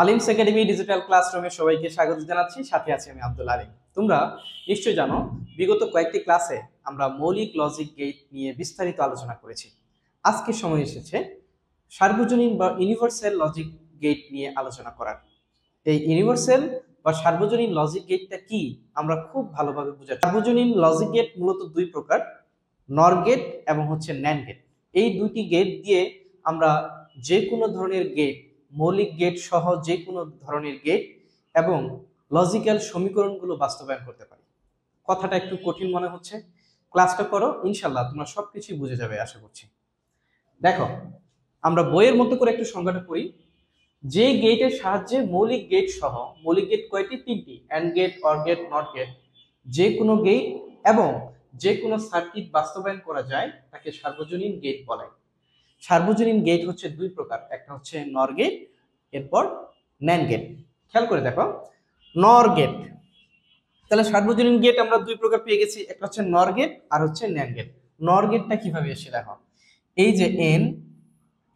আলিমস academy digital ক্লাসরুমে সবাইকে স্বাগত জানাচ্ছি। সাথে আছি আমি আব্দুল আলিম। তোমরা নিশ্চয়ই জানো, বিগত কয়েকটি ক্লাসে আমরা মৌলিক লজিক গেট নিয়ে বিস্তারিত আলোচনা করেছি। আজকে সময় এসেছে সার্বজনীন বা ইউনিভার্সাল লজিক গেট নিয়ে আলোচনা করার। এই ইউনিভার্সাল বা সার্বজনীন লজিক গেটটা কি আমরা খুব ভালোভাবে বুঝাচ্ছি। সার্বজনীন লজিক গেট মূলত দুই প্রকার, নর গেট এবং ন্যান্ড গেট। এই দুইটি গেট দিয়ে আমরা যে কোনো ধরনের গেট, মৌলিক গেট সহ যে কোনো ধরনের গেট এবং লজিক্যাল সমীকরণগুলো বাস্তবায়ন করতে পারি। কথাটা একটু কঠিন মনে হচ্ছে, ক্লাসটা করো, ইনশাল্লাহ তোমরা সবকিছু বুঝে যাবে আশা করছি। দেখো, আমরা বইয়ের মতো করে একটু সংজ্ঞাটা পড়ি। যে গেটের সাহায্যে মৌলিক গেট সহ, মৌলিক গেট কয়টি? তিনটি, and gate, or gate, not gate, যে কোনো গেট এবং যে কোনো সার্কিট বাস্তবায়ন করা যায় তাকে সার্বজনীন গেট বলে। সার্বজনীন গেট হচ্ছে দুই প্রকার, একটা হচ্ছে নর গেট, এরপর ন্যান্ড গেট। খেয়াল করে দেখো, নর গেট, তাহলে সার্বজনীন গেট আমরা দুই প্রকার পেয়ে গেছি, একটা হচ্ছে নর গেট আর হচ্ছে ন্যান্ড গেট। নর গেটটা কিভাবে এসে দেখো, এই যে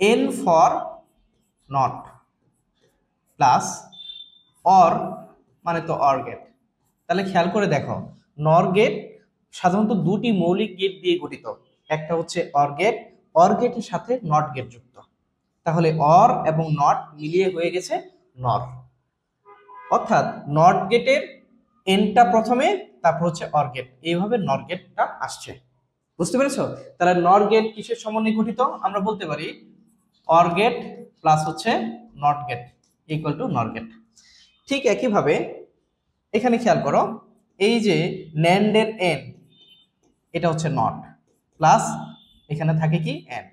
N for not plus or মানে তো অর গেট। তাহলে খেয়াল করে দেখো, নর গেট সাধারণত দুটি মৌলিক গেট দিয়ে গঠিত, একটা হচ্ছে অর গেট, অর গেটের সাথে নট গেট যুক্ত, তাহলে অর এবং নট মিলিয়ে হয়ে গেছে নর। অর্থাৎ নট গেটের এনটা প্রথমে, তারপর হচ্ছে অর গেট, এইভাবে নর গেটটা আসছে। বুঝতে পেরেছো? তাহলে নর গেট কিসের সমন্বয়ে গঠিত? আমরা বলতে পারি অর গেট প্লাস হচ্ছে নট গেট ইকুয়াল টু নর গেট। ঠিক একইভাবে এখানে খেয়াল করো, এই যে ন্যান্ডের এন, এটা হচ্ছে নট, প্লাস এখানে থাকে কি এন্ড,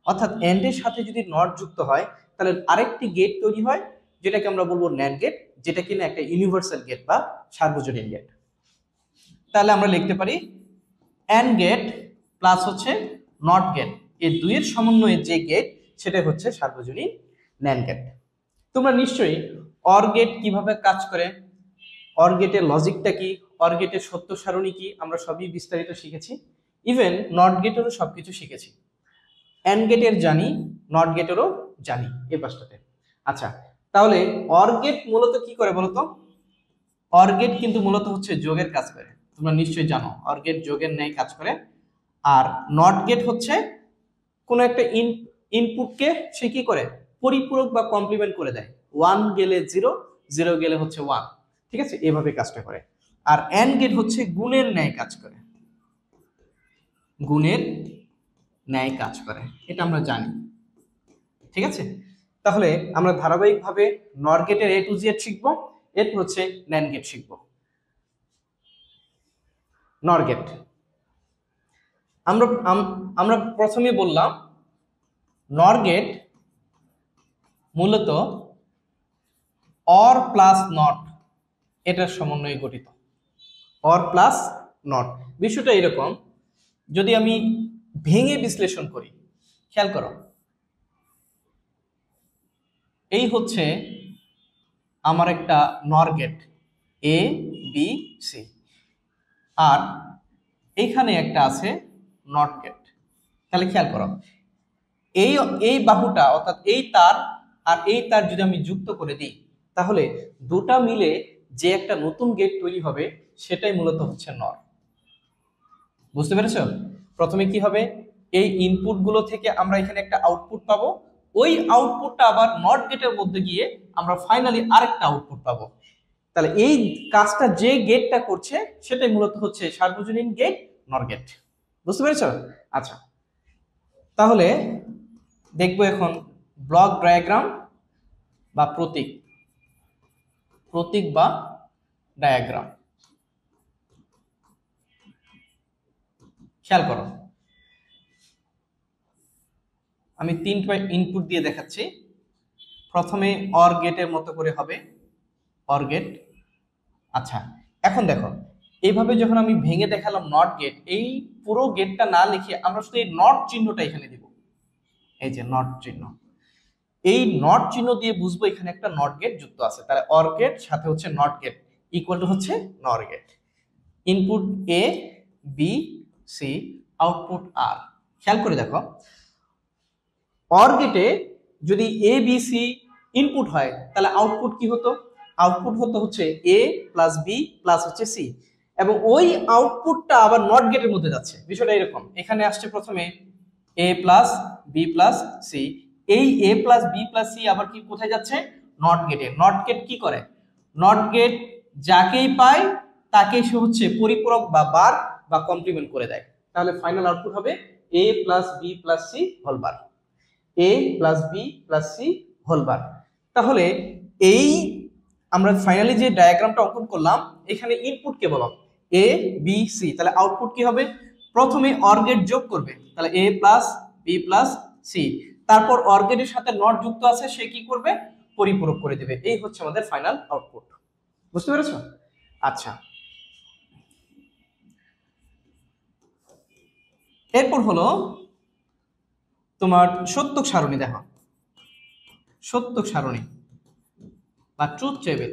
অর্থাৎ এন্ডের সাথে যদি নট যুক্ত হয় তাহলে আরেকটি গেট তৈরি হয়, যেটাকে আমরা বলবো ন্যান্ড গেট, যেটা কিনা একটা ইউনিভার্সাল গেট বা সার্বজনীন গেট। তাহলে আমরা লিখতে পারি এন্ড গেট প্লাস হচ্ছে নট গেট, এই দুইয়ের সমন্বয়ে যে গেট সেটা হচ্ছে সার্বজনীন ন্যান্ড গেট। তোমরা নিশ্চয়ই অর গেট কিভাবে কাজ করে, অর গেটের লজিকটা কি, অর গেটের সত্য সারণী কি, আমরা সবই বিস্তারিত শিখেছি। ইভেন নট গেটেরও সবকিছু শিখেছি। এন্ড গেটের জানি, নট গেটেরও জানি এই পাশটাতে। আচ্ছা, তাহলে অর গেট মূলত কি করে বলতো? অর গেট কিন্তু মূলত হচ্ছে যোগের কাজ করে, তোমরা নিশ্চয়ই জানো অর গেট যোগের ন্যায় কাজ করে। আর নট গেট হচ্ছে কোন একটা ইনপুটকে সে কি করে, পরিপূরক বা কমপ্লিমেন্ট করে দেয়, 1 গেলে 0, 0 গেলে হচ্ছে 1, ঠিক আছে, এভাবে কাজটা করে। আর এন্ড গেট হচ্ছে গুণের ন্যায় কাজ করে, গুণের ন্যায় কাজ করে, এটা আমরা জানি, ঠিক আছে। তাহলে আমরা ধারাবাহিকভাবে নর গেটের এ টু জেড শিখবো, এরপর হচ্ছে ন্যান্ড গেট শিখবো। নর গেট আমরা প্রথমে বললাম নর গেট মূলত অর প্লাস নট এটার সমন্বয়ে গঠিত, অর প্লাস নট। বিষয়টা এরকম, যদি আমি ভেঙে বিশ্লেষণ করি, খেয়াল করো, এই হচ্ছে আমার একটা নর গেট এ বি সি, আর এইখানে একটা আছে নট গেট। তাহলে খেয়াল করো, এই বাহুটা অর্থাৎ এই তার আর এই তার যদি আমি যুক্ত করে দিই, তাহলে দুটা মিলে যে একটা নতুন গেট তৈরি হবে সেটাই মূলত হচ্ছে নর। বুঝতে পেরেছো? প্রথমে কি হবে, এই ইনপুট গুলো থেকে আমরা এখানে একটা আউটপুট পাবো, ওই আউটপুটটা আবার নট গেটের মধ্যে গিয়ে আমরা ফাইনালি আরেকটা আউটপুট পাবো। তাহলে এই কাজটা যে গেটটা করছে সেটাই মূলত হচ্ছে সার্বজনীন গেট, নর গেট। বুঝতে পেরেছো? আচ্ছা, তাহলে দেখবো এখন ব্লক ডায়াগ্রাম বা প্রতীক, প্রতীক বা ডায়াগ্রাম। খেয়াল করো, আমি 3টা ইনপুট দিয়ে দেখাচ্ছি। প্রথমে অর গেটের মতো করে হবে অর গেট। আচ্ছা, এখন দেখো, এইভাবে যখন আমি ভেঙে দেখালাম নট গেট, এই পুরো গেটটা না লিখে আমরা শুধু এই নট চিহ্নটা এখানে দিব, এই যে নট চিহ্ন, এই নট চিহ্ন দিয়ে বুঝবো এখানে একটা নট গেট যুক্ত আছে। তাহলে অর গেট সাথে হচ্ছে নট গেট ইকুয়াল টু হচ্ছে নর gate. Input A B C, output আর। খেয়াল করে দেখো, অর গেটে যদি এ বি সি ইনপুট হয় তাহলে আউটপুট কি হতো? আউটপুট হচ্ছে এ প্লাস বি প্লাস হচ্ছে সি, এবং ওই আউটপুটটা আবার নট গেটের মধ্যে যাচ্ছে। বিষয়টা এরকম, এখানে আসছে প্রথমে এ প্লাস বি প্লাস সি, এই এ প্লাস বি প্লাস সি আবার কি কোথায় যাচ্ছে? নট গেটে। নট গেট কি করে? নট গেট যাকেই পায় তাকেই সে হচ্ছে পরিপূরক বা বার বা কমপ্লিমেন্ট করে দেয়। তাহলে ফাইনাল আউটপুট হবে A plus B plus C whole bar, A plus B plus C whole bar. তাহলে এই আমরা ফাইনালি যে ডায়াগ্রামটা অঙ্কন করলাম, এখানে ইনপুট কে বলো এ বি সি, তাহলে আউটপুট কি হবে? প্রথমে অর গেট যোগ করবে, তাহলে এ প্লাস বি প্লাস সি, তারপর অর গেটের সাথে নট যুক্ত আছে সে কি করবে? পরিপূরক করে দেবে। এই হচ্ছে আমাদের ফাইনাল আউটপুট। বুঝতে পেরেছো? আচ্ছা, এরপর হলো তোমার সত্যক সারণী। দেখো, সত্যক সারণী বা ট্রুথ টেবিল,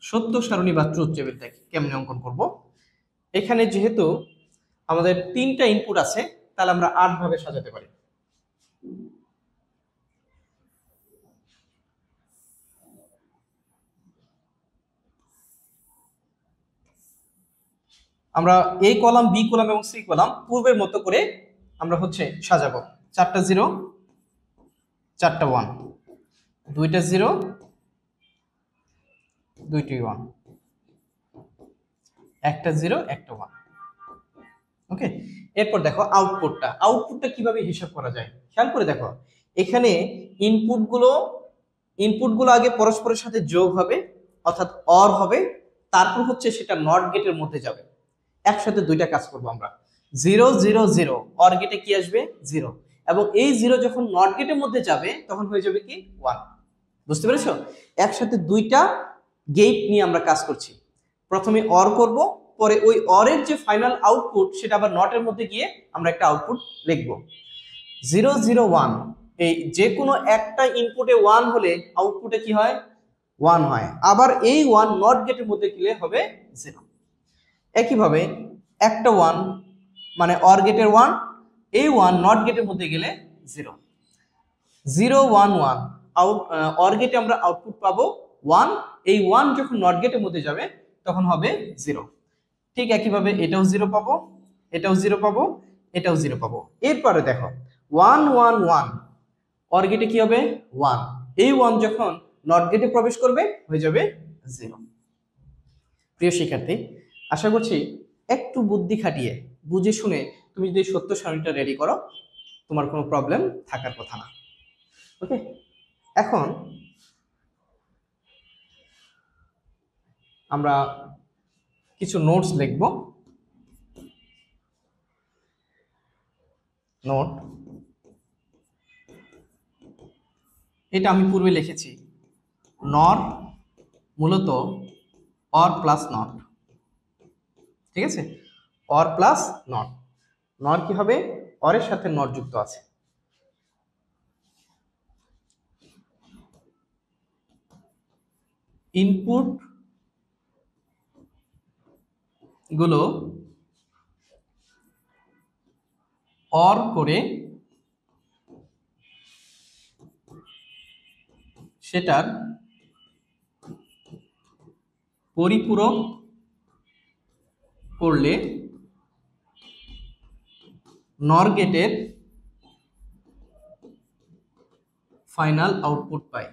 সত্যক সারণী বা ট্রুথ টেবিলটা কেমনে অঙ্কন করব? এখানে যেহেতু আমাদের 3টা ইনপুট আছে, তাহলে আমরা 8 ভাবে সাজাতে পারি। আমরা এ কলাম, বি কলাম এবং সি কলাম পূর্বের মতো করে আমরা হচ্ছে সাজাবো। 4টা 0, 4টা 1, 2টা 0, 2টি 1, একটা 0, একটা 1। ওকে, এরপর দেখো আউটপুটটা কিভাবে হিসাব করা যায় খেয়াল করে দেখো। এখানে ইনপুটগুলো আগে পরস্পরের সাথে যোগ হবে, অর্থাৎ অর হবে, তারপর হচ্ছে সেটা নট গেটের মধ্যে যাবে। একসাথে দুইটা কাজ করবো আমরা। 0 0 0 অর গেটে কি আসবে? 0, এবং এই 0 যখন নট গেটের মধ্যে যাবে তখন হয়ে যাবে কি? 1। বুঝতে পেরেছো? একসাথে দুইটা গেট নিয়ে আমরা কাজ করছি। প্রথমে অর করব, পরে ওই অরের যে ফাইনাল আউটপুট সেটা আবার নটের মধ্যে গিয়ে আমরা একটা আউটপুট লিখবো। 0 0 1, এই যে কোনো একটা ইনপুটে 1 হলে আউটপুটে কি হয়? 1 হয়। আবার এই 1 নট গেটের মধ্যে গেলে হবে 0। একইভাবে একটা 1 মানে অর গেটের 1, এই 1 নট গেটের মধ্যে গেলে 0। 0 1 1 অর গেটে আমরা আউটপুট পাবো 1, এই 1 যখন নট গেটের মধ্যে যাবে তখন হবে 0। ঠিক একইভাবে এটাও 0 পাবো, এটাও 0 পাবো, এটাও 0 পাবো। এরপরে দেখো 1 1 1 অর গেটে কি হবে? 1, এই 1 যখন নট গেটে প্রবেশ করবে হয়ে যাবে 0। প্রিয় শিক্ষার্থী, আশা করছি একটু বুদ্ধি খাটিয়ে বুঝে শুনে তুমি যদি সত্য সারণীটা রেডি করো, তোমার কোনো প্রবলেম থাকার কথা না। ওকে, এখন আমরা কিছু নোটস লিখব। নোট, এটা আমি পূর্বে লিখেছি। নর মূলত অর প্লাস নট, ঠিক আছে? Or plus not. নর কি হবে? অরের সাথে নট যুক্ত আছে। ইনপুট গুলো অর করে সেটার পরিপূরক করলে নর গেটের ফাইনাল আউটপুট পাই।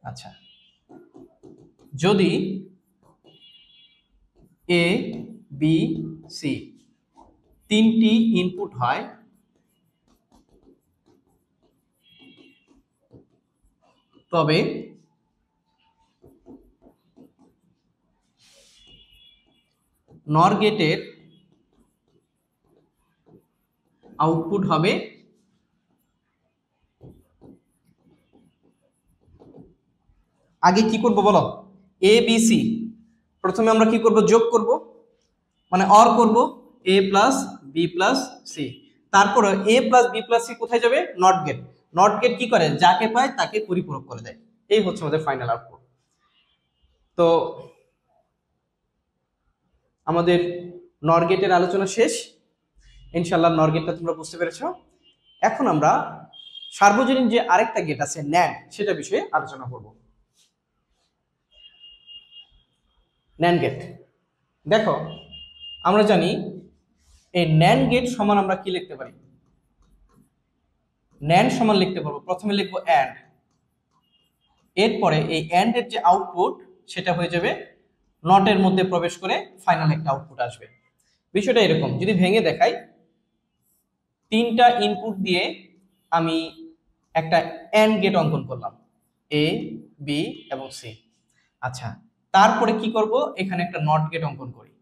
আচ্ছা, যদি এ বি সি 3টি ইনপুট হয়, তবে নর গেটের আউটপুট হবে আগে কি করব বলো? এ বি সি, প্রথমে আমরা কি করব? যোগ করব, মানে অর করব এ প্লাস বি প্লাস সি। তারপরে এ প্লাস বি প্লাস সি কোথায় যাবে? Not get. নট গেট কি করে? যাকে পায় তাকে পরিপূরক করে দেয়। এই হচ্ছে আমাদের ফাইনাল আউটপুট। তো আমাদের নর গেটের আলোচনা শেষ। ইনশাআল্লাহ নর গেটটা তোমরা বুঝতে পেরেছো। এখন আমরা সার্বজনীন যে আরেকটা গেট আছে ন্যান্ড, সেটা বিষয়ে আলোচনা করব। ন্যান্ড গেট, দেখো আমরা জানি এই ন্যান্ড গেট সমান আমরা কি লিখতে পারি? ন্যান্ড সমান লিখতে পারবো, প্রথমে লিখবো অ্যান্ড, এরপরে এই অ্যান্ড এর যে আউটপুট সেটা হয়ে যাবে নটের মধ্যে প্রবেশ করে ফাইনাল একটা আউটপুট আসবে। বিষয়টা এরকম, যদি ভেঙে দেখাই, তিনটা ইনপুট দিয়ে আমি একটা অ্যান্ড গেট অঙ্কন করলাম, এ বি এবং সি। আচ্ছা, তারপরে কি করব, এখানে একটা নট গেট অঙ্কন করি।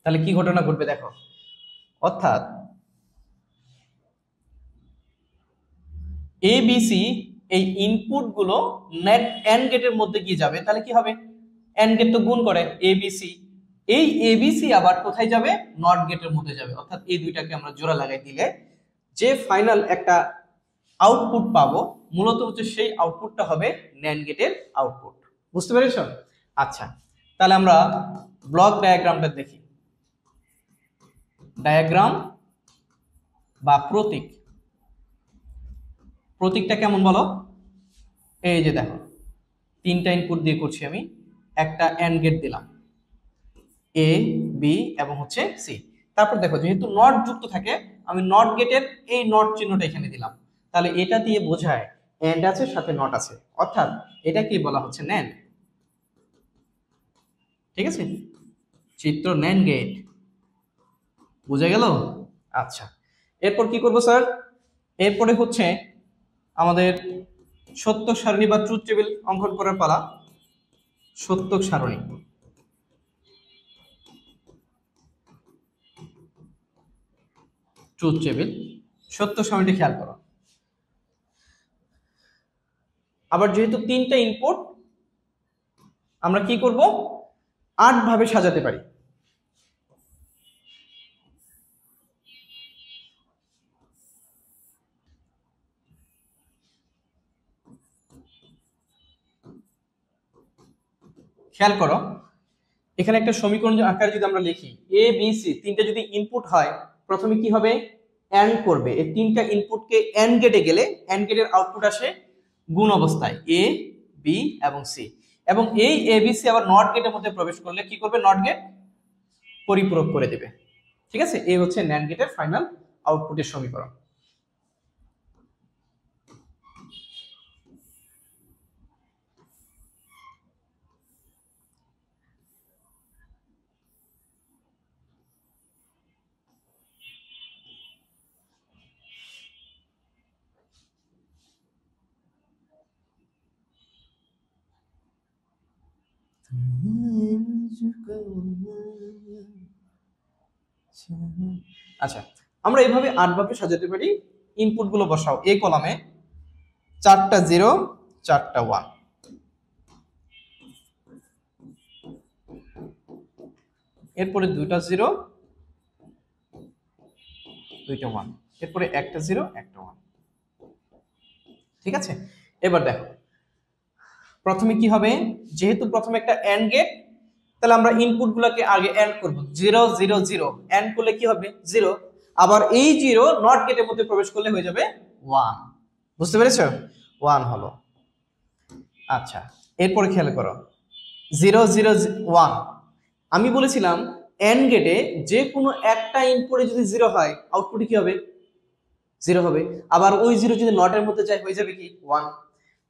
তাহলে কি ঘটনা ঘটবে দেখো, অর্থাৎ এ বি সি এই ইনপুট গুলো নেট এন্ড গেটের মধ্যে গিয়ে যাবে। তাহলে কি হবে, এন্ড গেট তো গুণ করে এ বি সি, এই এ বি সি আবার কোথায় যাবে, নট গেটের মধ্যে যাবে। অর্থাৎ এই দুইটাকে আমরা জোড়া লাগাই দিলে যে ফাইনাল একটা আউটপুট পাবো, মূলত হচ্ছে সেই আউটপুটটা হবে ন্যান্ড গেটের আউটপুট। বুঝতে পেরেছো? আচ্ছা, তাহলে আমরা ব্লক ডায়াগ্রামটা দেখি। ডায়াগ্রাম বা প্রতীক, প্রতীকটা কেমন বলো? এই যে দেখো, তিনটা ইনপুট দিয়ে করছি আমি, একটা এন্ড গেট দিলাম এ বি এবং হচ্ছে সি। তারপর দেখো যেহেতু নট যুক্ত থাকে, আমি নট গেটের এই নট চিহ্নটা এখানে দিলাম। তাহলে এটা দিয়ে বোঝায় এন্ড আছে সাথে নট আছে, অর্থাৎ এটা কি বলা হচ্ছে, ন্যান্ড। ঠিক আছে, চিত্র ন্যান্ড গেট, বুঝা গেল? আচ্ছা, এরপর কি করব স্যার? এরপরে হচ্ছে আমাদের সত্যক সারণী বা ট্রুথ টেবিল অঙ্কন করার পালা। সত্যক সারণী, ট্রুথ টেবিল, সত্য সারণীটা খেয়াল করো। আবার যেহেতু তিনটা ইনপুট, আমরা কি করব, 8 ভাবে সাজাতে পারি। খেয়াল করো, এখানে একটা সমীকরণ আকারে যদি আমরা লিখি, এ বি সি তিনটা যদি ইনপুট হয়, প্রথমে কি হবে, এন্ড করবে। এই তিনটা ইনপুটকে এন্ড গেটে গেলে এন্ড গেটের আউটপুট আসে গুণ অবস্থায় এ বি এবং সি, এবং এই এ বি সি আবার নট গেটের মধ্যে প্রবেশ করলে কি করবে, নট গেট পরিপূরক করে দেবে। ঠিক আছে, এই হচ্ছে ন্যান্ড গেটের ফাইনাল আউটপুটের সমীকরণ। আচ্ছা, আমরা এইভাবে 8 ভাবে সাজাতে পারি। ইনপুট গুলো বসাও, এ কলামে 4টা 0 4টা 1, এরপরে 2টা 0 2টা 1, এরপরে একটা 0 একটা 1। ঠিক আছে, এবার দেখো প্রথমে কি হবে, যেহেতু প্রথমে একটা এন্ড গেট, তাহলে আমরা ইনপুট গুলোকে আগে এন্ড করব, 0 0 0, এন্ড করলে কি হবে 0, আবার এই 0 নট গেটের মধ্যে প্রবেশ করলে হয়ে যাবে 1। বুঝতে পেরেছো? 1 হলো। আচ্ছা, এরপরে খেয়াল করো 0 0 1, আমি বলেছিলাম এন্ড গেটে যে কোনো একটা ইনপুটে যদি 0 হয়, আউটপুটে কি হবে, 0 হবে। আবার ওই 0 যদি নটের মধ্যে যায়, হয়ে যাবে কি 1।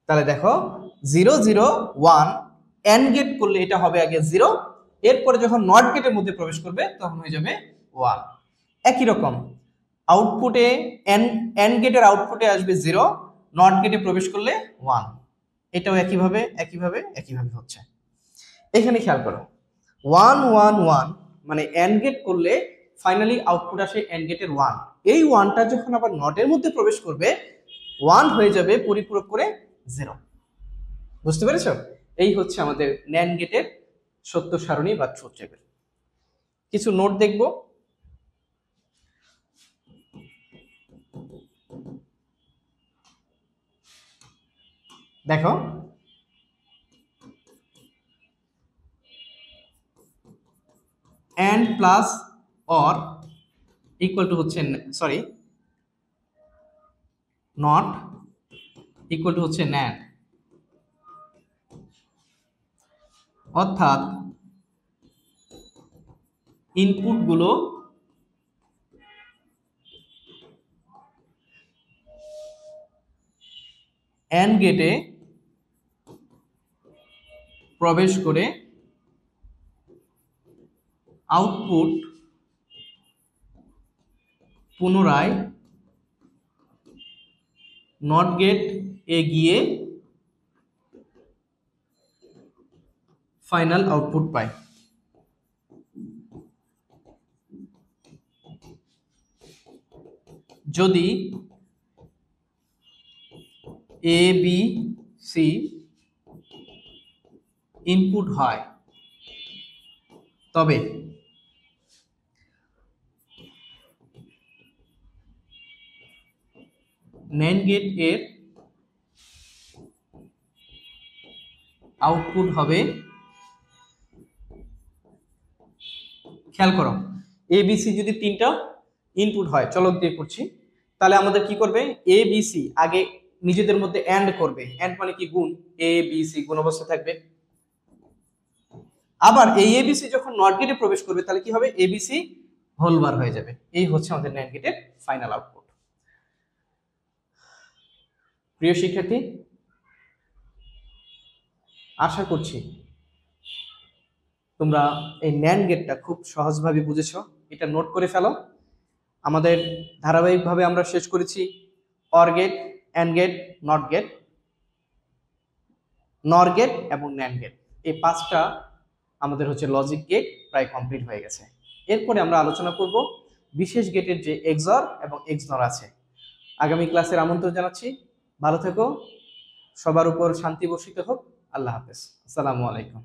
তাহলে দেখো 0 0 1 এন্ড গেট করলে এটা হবে আগে 0, এরপরে যখন নট গেটের মধ্যে প্রবেশ করবে তখন হয়ে যাবে 1। একই রকম আউটপুটে এন্ড গেটের আউটপুটে আসবে 0, নট গেটে প্রবেশ করলে 1। এটাও একইভাবে একইভাবে একইভাবে হচ্ছে। এখানে খেয়াল করো 1 1 1, মানে এন্ড গেট করলে ফাইনালি আউটপুট আসে এন্ড গেটের 1। এই 1টা যখন আবার নটের মধ্যে প্রবেশ করবে, 1 হয়ে যাবে পরিপূরক করে 0। বুঝতে পেরেছো? এই হচ্ছে আমাদের ন্যান্ড গেটের সত্য সারণী বা ট্রুথ টেবিল। কিছু নোট দেখব। দেখো প্লাস অর ইকুয়াল টু হচ্ছে সরি নট ইকুয়াল টু হচ্ছে ন্যান্ড, অর্থাৎ ইনপুটগুলো অ্যান্ড গেটে প্রবেশ করে আউটপুট পুনরায় নট গেট এ গিয়ে ফাইনাল আউটপুট পায়। যদি এ বি সি ইনপুট হয় তবে NAND গেট এর আউটপুট হবে, খেয়াল করো এ বি সি যদি তিনটা ইনপুট হয়, চলক দিয়ে করছি, তাহলে আমাদের কি করবে, এ বি সি আগে নিজেদের মধ্যে অ্যান্ড করবে, অ্যান্ড মানে কি গুণ, এ বি সি গুণ অবস্থায় থাকবে। আবার এই এবিসি যখন নট গেটে প্রবেশ করবে তাহলে কি হবে, এবিসি হোল বার হয়ে যাবে। এই হচ্ছে আমাদের NAND গেটের ফাইনাল আউটপুট। প্রিয় শিক্ষার্থী, আশা করছি তোমরা এই NAND গেটটা খুব সহজভাবে বুঝেছো। এটা নোট করে ফেলো। আমাদের ধারাবাহিকভাবে আমরা শেষ করেছি or gate, and gate, not gate, nor gate এবং NAND গেট। এই পাঁচটা আমাদের হচ্ছে লজিক গেট প্রায় কমপ্লিট হয়ে গেছে। এরপরে আমরা আলোচনা করব বিশেষ গেটের যে এক্সঅর এবং এক্সনর আছে। আগামী ক্লাসের আমন্ত্রণ জানাচ্ছি। ভালো থেকো, সবার উপর শান্তি বর্ষিত হোক। আল্লাহ হাফেজ, আসসালামু আলাইকুম।